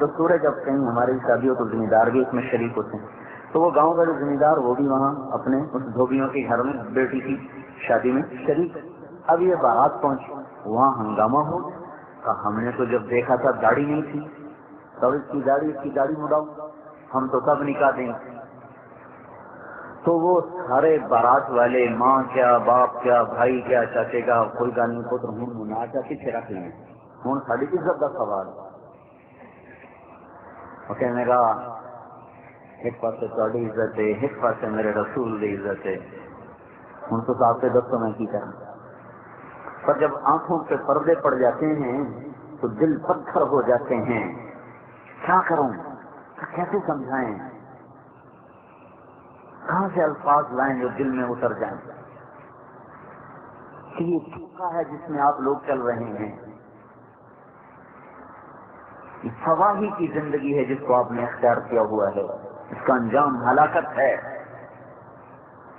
دستور ہے جب کہیں ہماری شادی ہو تو ذمہ دار بھی اس میں شریک ہوتے ہیں. تو وہ گاؤں کا جو ذمہ دار وہ بھی وہاں اپنے اس دھوبیوں کے گھر میں بیٹی کی شادی میں شریک. اب یہ بارات پہنچی, وہاں ہنگامہ ہو. ہم نے تو جب دیکھا تھا داڑھی نہیں تھی, تب اس کی داڑھی مڑاؤ, ہم تو کب نکاح دیں. تو وہ سارے بارات والے ماں کیا باپ کیا بھائی کیا چاچے کا کوئی گل نہیں پتر ہوں منا چا پیچھے رکھ لیں, ہوں ساری عزت کا سوال. کہنے کا ایک پاس تاری عزت ہے, ایک پاس میرے رسول کی عزت ہے. ہوں تو آپ سے دستوں میں کی کریں, پر جب آنکھوں پہ پردے پڑ جاتے ہیں تو دل پتھر ہو جاتے ہیں. کیا کروں, کیسے سمجھائیں, کہاں سے الفاظ لائیں جو دل میں اتر جائیں کہ یہ دھوکہ ہے جس میں آپ لوگ چل رہے ہیں. یہ فواہی کی زندگی ہے جس کو آپ نے اختیار کیا ہوا ہے, اس کا انجام ہلاکت ہے.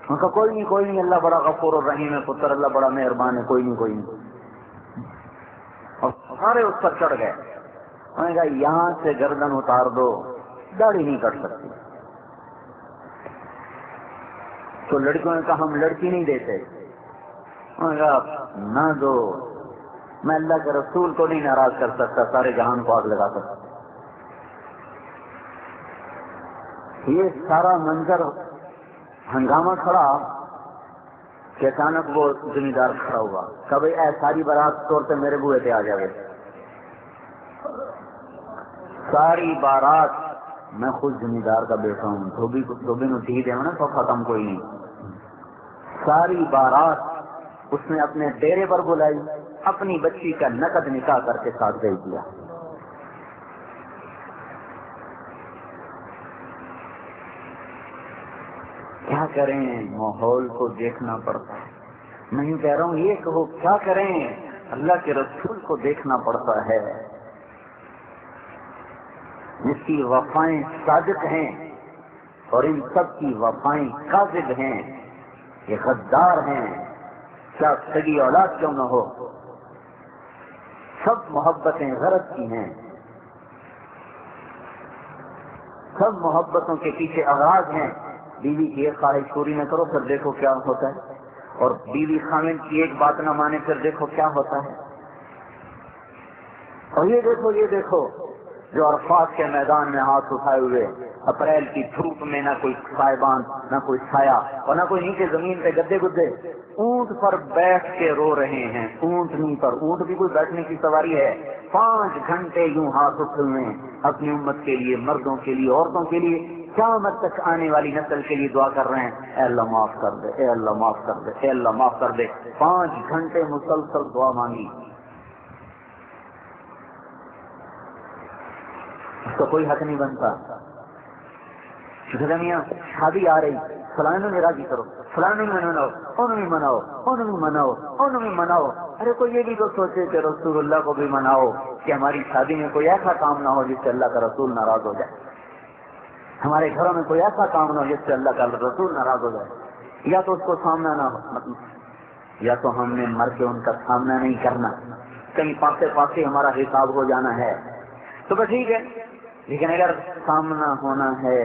ان کا کوئی نہیں, اللہ بڑا غفور الرحیم ہے, پتر اللہ بڑا مہربان ہے, کوئی نہیں. اور سارے اس پر چڑھ گئے. انہوں نے کہا یہاں سے گردن اتار دو, داڑھی نہیں کٹ سکتی. تو لڑکیوں نے کہا ہم لڑکی نہیں دیتے. انہوں نے کہا نہ دو, میں اللہ کے رسول کو نہیں ناراض کر سکتا, سارے جہان کو آگ لگا سکتا. یہ سارا منظر ہنگامہ کھڑا کہ اچانک وہ ذمہ دار کھڑا ہوا کہ بھائی اے ساری بارات طور پہ میرے بوئے پہ آ جائے. ساری بارات میں خود ذمہ دار کا بیٹھا ہوں, دھوبی نو ٹھیک ہے نا, تو ختم کوئی نہیں. ساری بارات اس نے اپنے ڈیرے پر بلائی, اپنی بچی کا نقد نکاح کر کے ساتھ بھیج دیا. کیا کریں, ماحول کو دیکھنا پڑتا ہے. میں یوں کہہ رہا ہوں یہ کہ وہ کیا کریں, اللہ کے رسول کو دیکھنا پڑتا ہے جس کی وفائیں صادق ہیں اور ان سب کی وفائیں کاذب ہیں. یہ غدار ہیں, کیا سگی اولاد کیوں نہ ہو. سب محبتیں غرض کی ہیں, سب محبتوں کے پیچھے آغاز ہیں. بیوی کی ایک خواہش پوری نہ کرو پھر دیکھو کیا ہوتا ہے, اور بیوی خاوند کی ایک بات نہ مانے پھر دیکھو کیا ہوتا ہے. اور یہ دیکھو جو عرفات کے میدان میں ہاتھ اٹھائے ہوئے, اپریل کی دھوپ میں نہ کوئی سائبان نہ کوئی سایہ اور نہ کوئی نیچے زمین پہ گدے گدے, اونٹ پر بیٹھ کے رو رہے ہیں. اونٹنی پر, اونٹ بھی کوئی بیٹھنے کی سواری ہے. 5 گھنٹے یوں ہاتھ اٹھے ہوئے اپنی امت کے لیے, مردوں کے لیے, عورتوں کے لیے, قیامت تک آنے والی نسل کے لیے دعا کر رہے ہیں, اے اللہ معاف کر دے, اے اللہ معاف کر دے, اے اللہ معاف کر دے. 5 گھنٹے مسلسل دعا مانگی. اس کا کوئی حق نہیں بنتا. میاں شادی آ رہی, فلاں نے راضی کرو, فلاں مناؤ, انہوں بھی مناؤ. ارے کوئی یہ بھی تو سوچے کہ رسول اللہ کو بھی مناؤ, کہ ہماری شادی میں کوئی ایسا کام نہ ہو جس سے اللہ کا رسول ناراض ہو جائے. ہمارے گھروں میں کوئی ایسا کام نہ ہو جس سے اللہ کا رسول ناراض ہو جائے. یا تو اس کو سامنا نہ ہو, یا تو ہم نے مر کے ان کا سامنا نہیں کرنا, کہیں پاسے ہمارا حساب ہو جانا ہے تو بس ٹھیک ہے. لیکن اگر سامنا ہونا ہے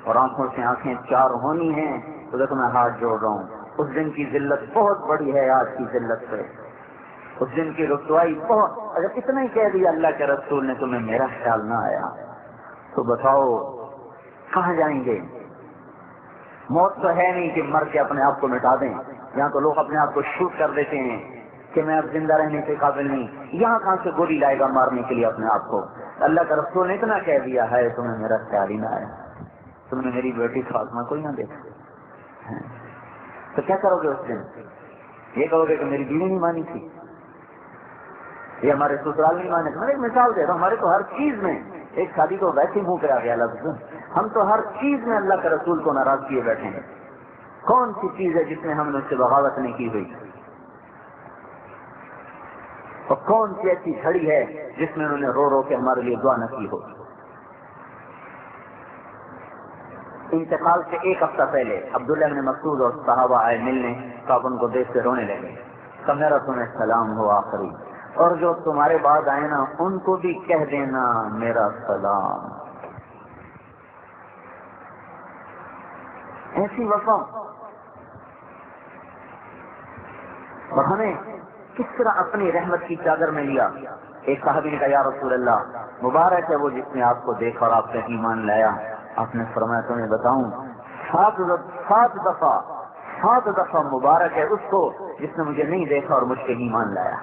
اور آنکھوں سے آنکھیں چار ہونی ہیں تو دیکھو میں ہاتھ جوڑ رہا ہوں. اس دن کی ذلت بہت بڑی ہے آج کی ذلت سے. اس دن کی رسوائی بہت. اگر اتنا ہی کہہ دیا اللہ کے رسول نے تمہیں میرا خیال نہ آیا تو بتاؤ کہاں جائیں گے. موت تو ہے نہیں کہ مر کے اپنے آپ کو مٹا دیں. یہاں تو لوگ اپنے آپ کو شوٹ کر دیتے ہیں کہ میں اب زندہ رہنے کے قابل نہیں. یہاں کہاں سے گولی لائے گا مارنے کے لیے اپنے آپ کو. اللہ کا رسول نے اتنا کہہ دیا ہے تمہیں میرا خیال ہی نہ آیا, تم نے میری بیٹی فاطمہ کو ہی نہ دیکھا, تو کیا کرو گے اس دن؟ یہ کہو گے کہ میری بیوی نہیں مانی تھی, یہ ہمارے سسرال نہیں مانے. میں ایک مثال دے رہا ہوں, ہمارے تو ہر چیز میں, ایک شادی کو ویسے منہ پہ آ گیا لفظ, ہم تو ہر چیز میں اللہ کے رسول کو ناراض کیے بیٹھے ہیں. کون سی چیز ہے جس میں ہم نے اس سے بغاوت نہیں کی ہوئی, اور کون سی ایسی گھڑی ہے جس میں انہوں نے رو رو کے ہمارے لیے دعا نہ کی ہو. انتقال سے 1 ہفتہ پہلے عبداللہ بن مسعود اور صحابہ آئے ملنے, تو آپ ان کو دیکھ کے رونے لگے. کہ میرا تمہیں سلام ہو آخری, اور جو تمہارے بعد آئے نا ان کو بھی کہہ دینا میرا سلام. ایسی وفا. اور ہمیں کس طرح اپنی رحمت کی چادر میں لیا. ایک صحابی نے کہا یا رسول اللہ مبارک ہے وہ جس نے آپ کو دیکھا اور آپ کا ایمان لایا. آپ نے فرمایا تمہیں بتاؤں 7 دفعہ مبارک ہے اس کو جس نے مجھے نہیں دیکھا اور مجھ سے ایمان لایا.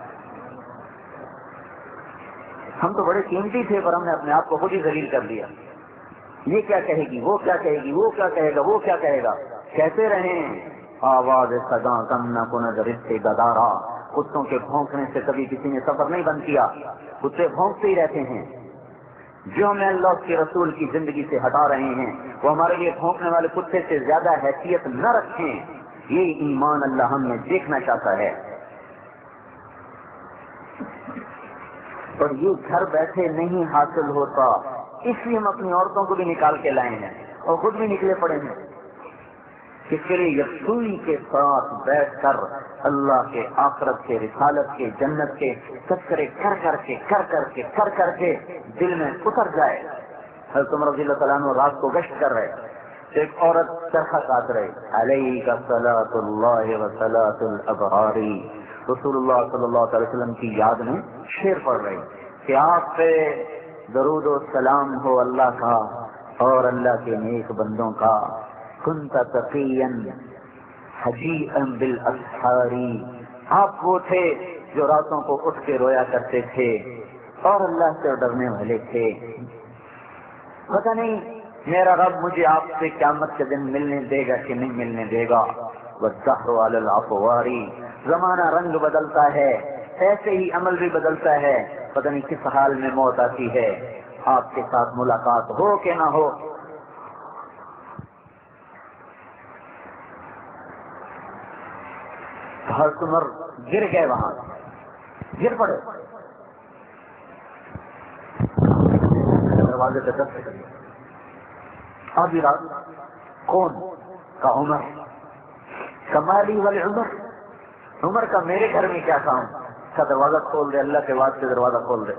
ہم تو بڑے قیمتی تھے پر ہم نے اپنے آپ کو خود ہی ذلیل کر دیا. یہ کیا کہے گی، وہ کیا کہے گی، وہ کیا کہے گا، وہ کیا کہے گا. کہتے رہیں آواز سدا کم نہ کو نظر سے گدارا. کتوں کے بھونکنے سے کبھی کسی نے سفر نہیں بند کیا. کتے بھونکتے ہی رہتے ہیں. جو ہمیں اللہ کے رسول کی زندگی سے ہٹا رہے ہیں وہ ہمارے لیے بھونکنے والے کتے سے زیادہ حیثیت نہ رکھیں. یہ ایمان اللہ ہم میں دیکھنا چاہتا ہے. اور یہ گھر بیٹھے نہیں حاصل ہوتا، اس لیے ہم اپنی عورتوں کو بھی نکال کے لائے ہیں اور خود بھی نکلے پڑے ہیں. اس کے لیے یکسوئی کے ساتھ بیٹھ کر اللہ کے، آخرت کے، رسالت کے، جنت کے تذکرے کر کر کے دل میں اتر جائے. حضرت عمر رضی اللہ تعالیٰ عنہ رات کو گشت کر رہے، ایک عورت چرخہ کاٹ رہے. علیک صلاۃ اللہ و صلاۃ الابرار. رسول اللہ صلی اللہ علیہ وسلم کی یاد میں شعر پڑھ رہے کہ آپ پہ درود و سلام ہو اللہ کا اور اللہ کے نیک بندوں کا. کنت تقیا حجیئا بالاسحار. آپ وہ تھے جو راتوں کو اٹھ کے رویا کرتے تھے اور اللہ سے ڈرنے والے تھے. پتہ نہیں میرا رب مجھے آپ سے قیامت کے دن ملنے دے گا کہ نہیں ملنے دے گا. والدہر علی الافوار. زمانہ رنگ بدلتا ہے، ایسے ہی عمل بھی بدلتا ہے. پتہ نہیں کس حال میں موت آتی ہے. آپ کے ساتھ ملاقات ہو کہ نہ ہو. حضرت عمر گر گئے، وہاں گر پڑے. دروازے پہ دستک کری. آدھی رات. کون؟ کا عمر. کمالی والے عمر کا میرے گھر میں کیا کام؟ کا دروازہ کھول دے، اللہ کے واسطے دروازہ کھول دے.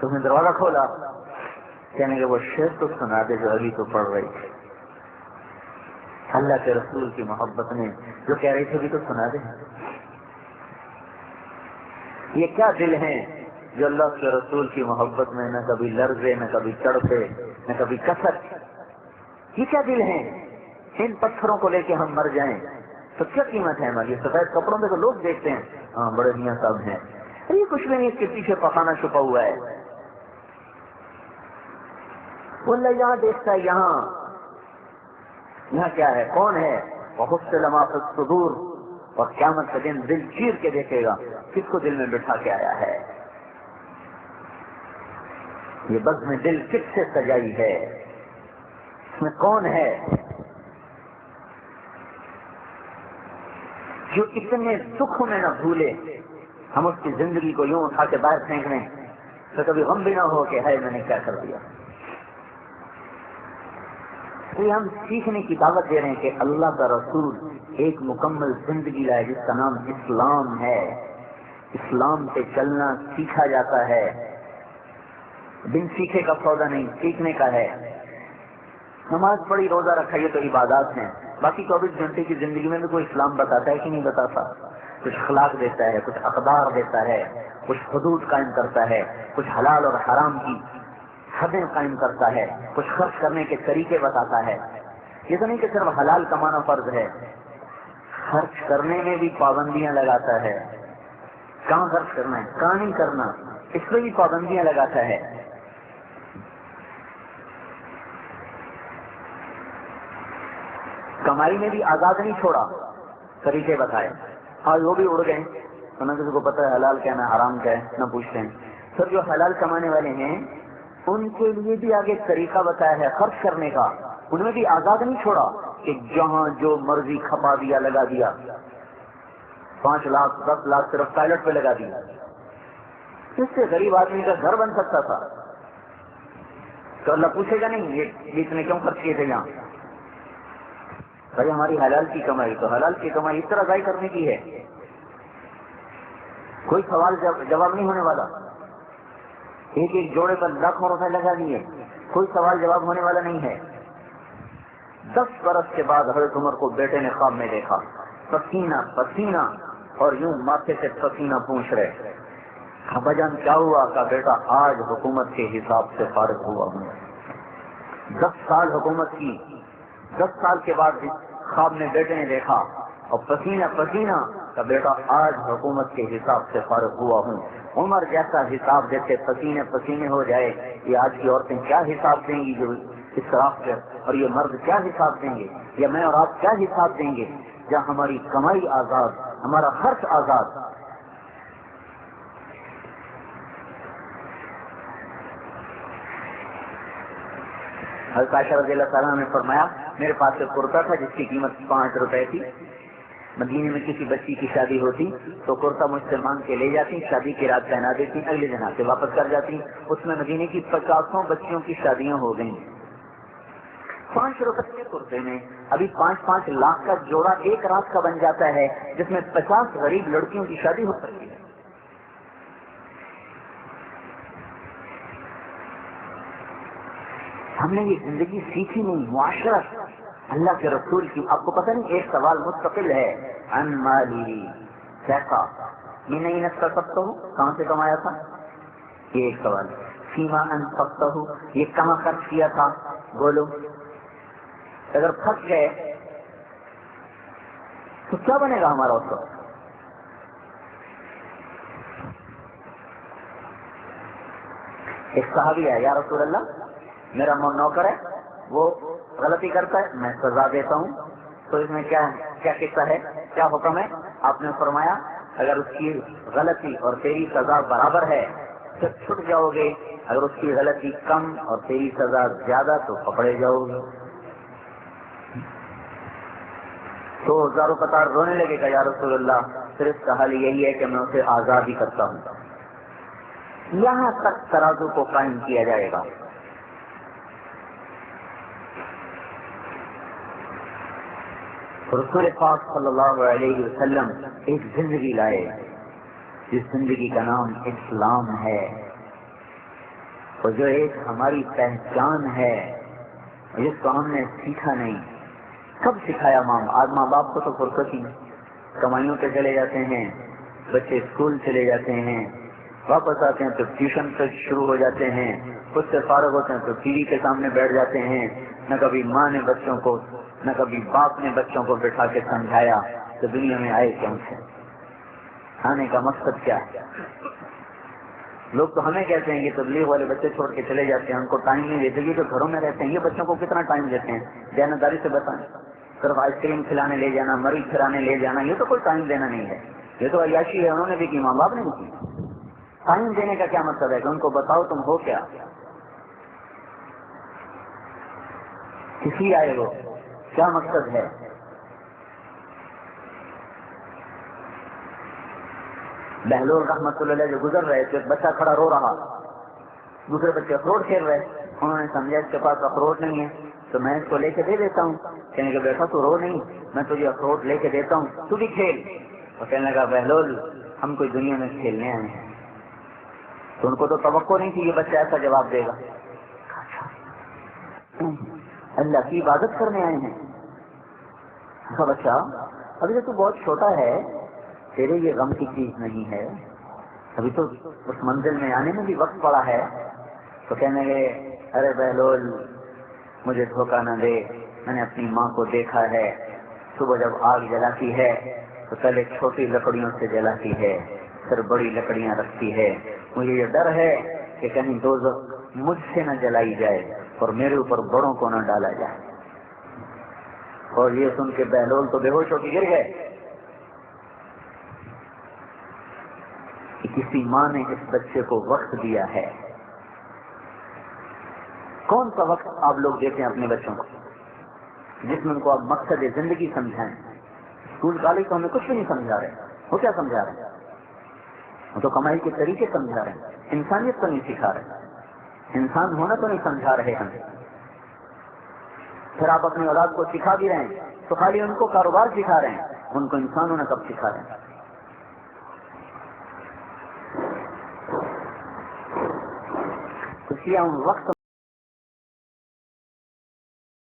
تم نے دروازہ کھولا، کہنے کہ وہ شعر تو سنا دے جو ابھی تو پڑھ رہی تھی. اللہ کے رسول کی محبت میں جو کہہ رہی تھی بھی تو سنا دے. یہ کیا دل ہیں جو اللہ کے رسول کی محبت میں نہ کبھی لرزے، نہ کبھی تڑپے، نہ کبھی کثر. یہ کیا دل ہیں؟ ان پتھروں کو لے کے ہم مر جائیں تو کیا قیمت ہے ہماری؟ سفید کپڑوں میں تو لوگ دیکھتے ہیں ہاں بڑے میاں صاحب ہیں، یہ کچھ بھی نہیں، اس کے پیچھے پخانا چھپا ہوا ہے. وہ اللہ یہاں دیکھتا ہے، یہاں کیا ہے، کون ہے. بہت سے لمحات الصدور. اور قیامت کا دن دل چیر کے دیکھے گا کس کو دل میں بٹھا کے آیا ہے. یہ بزم دل کس سے سجائی ہے، اس میں کون ہے جو اتنے دکھ میں نہ بھولے. ہم اس کی زندگی کو یوں اٹھا کے باہر پھینک دیں تو کبھی غم بھی نہ ہو کہ ہے میں نے کیا کر دیا. یہ ہم سیکھنے کی دعوت دے رہے ہیں کہ اللہ کا رسول ایک مکمل زندگی لائے جس کا نام اسلام ہے. اسلام پہ چلنا سیکھا جاتا ہے، بن سیکھے کا سودا نہیں، سیکھنے کا ہے. نماز پڑھی، روزہ رکھا، یہ تو عبادات ہیں. باقی 24 گھنٹے کی زندگی میں بھی کوئی اسلام بتاتا ہے کہ نہیں بتاتا؟ کچھ اخلاق دیتا ہے، کچھ اقدار دیتا ہے، کچھ حدود قائم کرتا ہے، کچھ حلال اور حرام کی حدیں قائم کرتا ہے، کچھ خرچ کرنے کے طریقے بتاتا ہے. یہ تو نہیں کہ صرف حلال کمانا فرض ہے، خرچ کرنے میں بھی پابندیاں لگاتا ہے. کہاں خرچ کرنا ہے، کہاں نہیں کرنا، اس میں بھی پابندیاں لگاتا ہے. کمائی میں بھی آزاد نہیں چھوڑا، طریقے بتائے. آج وہ بھی اڑ گئے، نہ کسی کو پتہ ہے حلال کیا ہے حرام کیا ہے، نہ پوچھتے ہیں. پھر جو حلال کمانے والے ہیں ان کے لیے بھی آگے طریقہ بتایا ہے خرچ کرنے کا. ان میں بھی آزاد نہیں چھوڑا کہ جہاں جو مرضی کھپا دیا، لگا دیا. 5 لاکھ 10 لاکھ صرف پائلٹ پہ لگا دیا. اس سے غریب آدمی کا گھر بن سکتا تھا. تو اللہ پوچھے گا نہیں یہ اتنے کیوں خرچ کیے تھے یہاں؟ بھائی ہماری حلال کی کمائی، تو حلال کی کمائی اس طرح ضائع کرنے کی ہے. کوئی سوال جواب نہیں ہونے والا. ایک ایک جوڑے پر لاکھوں روپے لگا دیے, کوئی سوال جواب ہونے والا نہیں ہے. 10 برس کے بعد حضرت عمر کو بیٹے نے خواب میں دیکھا, پسینہ پسینہ, اور یوں ماتھے سے پسینہ پوچھ رہے. ابا جان کیا ہوا؟ کہ بیٹا آج حکومت کے حساب سے فارغ ہوا ہوں. 10 سال حکومت کی, 10 سال کے بعد خواب میں بیٹے نے دیکھا اور پسینہ پسینہ کا بیٹا آج حکومت کے حساب سے فارغ ہوا ہوں. عمر جیسا حساب دیتے پسینے پسینے ہو جائے, یہ آج کی عورتیں کیا حساب دیں گی جو اس طرح سے, اور یہ مرد کیا حساب دیں گے, یا میں اور آپ کیا حساب دیں گے جہاں ہماری کمائی آزاد, ہمارا خرچ آزاد. حضرت عائشہ رضی اللہ تعالیٰ نے فرمایا میرے پاس ایک کرتا تھا جس کی قیمت 5 روپے تھی. مدینے میں کسی بچی کی شادی ہوتی تو کرتا مجھ سے مانگ کے لے جاتی, شادی کی رات پہنا دیتی, اگلے دن آ کے واپس کر جاتی. اس میں مدینے کی 50 بچیوں کی شادیاں ہو گئیں. 5 روپے کے کرتے میں ابھی 5-5 لاکھ کا جوڑا ایک رات کا بن جاتا ہے, جس میں 50 غریب لڑکیوں کی شادی ہو سکتی ہے. ہم نے یہ زندگی سیکھی نہیں, معاشرت اللہ کے رسول کی. آپ کو پتہ نہیں, ایک سوال مستقل ہے, ان مالی کیسا میں نہیں نستا سکتا ہوں, کہاں سے کمایا تھا, یہ ایک سوال. فیما ان سکتا ہوں, یہ کہاں خرچ کیا تھا, بولو. اگر پھنس گئے تو کیا بنے گا ہمارا اس وقت؟ ایک صحابی ہے, یا رسول اللہ میرا نوکر ہے, وہ غلطی کرتا ہے, میں سزا دیتا ہوں, تو اس میں کیا قصہ ہے, کیا حکم ہے؟ آپ نے فرمایا اگر اس کی غلطی اور تیری سزا برابر ہے تو چھٹ جاؤ گے, اگر اس کی غلطی کم اور تیری سزا زیادہ تو پکڑے جاؤ گے. تو زارو قطار رونے لگے گا, یا رسول اللہ پھر اس کا حل یہی ہے کہ میں اسے آزاد ہی کرتا ہوں. یہاں تک ترازو کو قائم کیا جائے گا. رسول پاک صلی اللہ علیہ وسلم ایک زندگی لائے جس زندگی کا نام اسلام ہے, اور جو ایک ہماری پہچان ہے, جس کو ہم نے سیکھا نہیں. کب سکھایا آج ماں باپ کو تو فرصت ہی کمائیوں پہ چلے جاتے ہیں, بچے اسکول چلے جاتے ہیں, واپس آتے ہیں تو ٹیوشن پہ شروع ہو جاتے ہیں, خود سے فارغ ہوتے ہیں تو ٹی وی کے سامنے بیٹھ جاتے ہیں. نہ کبھی ماں نے بچوں کو, نہ کبھی باپ نے بچوں کو بٹھا کے سمجھایا کہ دنیا میں آئے کیوں سے, آنے کا مقصد کیا ہے. لوگ تو ہمیں کہتے ہیں کہ تبلیغ والے بچے چھوڑ کے چلے جاتے ہیں, ان کو ٹائم نہیں دیتے, یہ جو گھروں میں رہتے ہیں یہ بچوں کو کتنا ٹائم دیتے ہیں, دیانتداری سے بتائیں. صرف آئس کریم کھلانے لے جانا, مریض کھلانے لے جانا, یہ تو کوئی ٹائم دینا نہیں ہے, یہ تو عیاشی ہے. انہوں نے بھی کی, ماں باپ نے بھی کی. ٹائم دینے کا کیا مقصد ہے کہ ان کو بتاؤ تم ہو کیا, کس لیے آئے ہو, کیا مقصد ہے. بہلول رحمت اللہ علیہ جو گزر رہے تھے, بچہ کھڑا رو رہا, دوسرے بچے اخروٹ کھیل رہے, انہوں نے سمجھا اس کے پاس اخروٹ نہیں ہے تو میں اس کو لے کے دے دیتا ہوں. کہنے کہ بیٹا تو رو نہیں, میں تجھے اخروٹ لے کے دیتا ہوں, تو بھی کھیل. اور کہنے لگا بہلول ہم کوئی دنیا میں کھیلنے آئے ہیں. تو ان کو تو توقع نہیں تھی یہ بچہ ایسا جواب دے گا. اللہ کی عبادت کرنے آئے ہیں. بچہ ابھی تو بہت چھوٹا ہے, تیرے یہ غم کی چیز نہیں ہے, ابھی تو اس منزل میں آنے میں بھی وقت پڑا ہے. تو کہنے لگے ارے بہلول مجھے دھوکہ نہ دے, میں نے اپنی ماں کو دیکھا ہے, صبح جب آگ جلاتی ہے تو پہلے چھوٹی لکڑیوں سے جلاتی ہے, پھر بڑی لکڑیاں رکھتی ہے. مجھے یہ ڈر ہے کہ کہیں دوزخ مجھ سے نہ جلائی جائے اور میرے اوپر بڑوں کو نہ ڈالا جائے. اور یہ سن کے بہلول تو بے ہوش ہو کے گر گئے کہ کسی ماں نے اس بچے کو وقت دیا ہے. کون سا وقت آپ لوگ دیتے ہیں اپنے بچوں کو جس میں ان کو آپ مقصد زندگی سمجھائیں. اسکول کالج تو ہمیں کچھ بھی نہیں سمجھا رہے, وہ کیا سمجھا رہے ہیں, وہ تو کمائی کے طریقے سمجھا رہے ہیں, انسانیت تو نہیں سکھا رہے, انسان ہونا تو نہیں سمجھا رہے ہم. پھر آپ اپنی اولاد کو سکھا بھی رہے ہیں تو خالی ان کو کاروبار سکھا رہے ہیں, ان کو انسان ہونا کب سکھا رہے ہیں. کیا ان وقت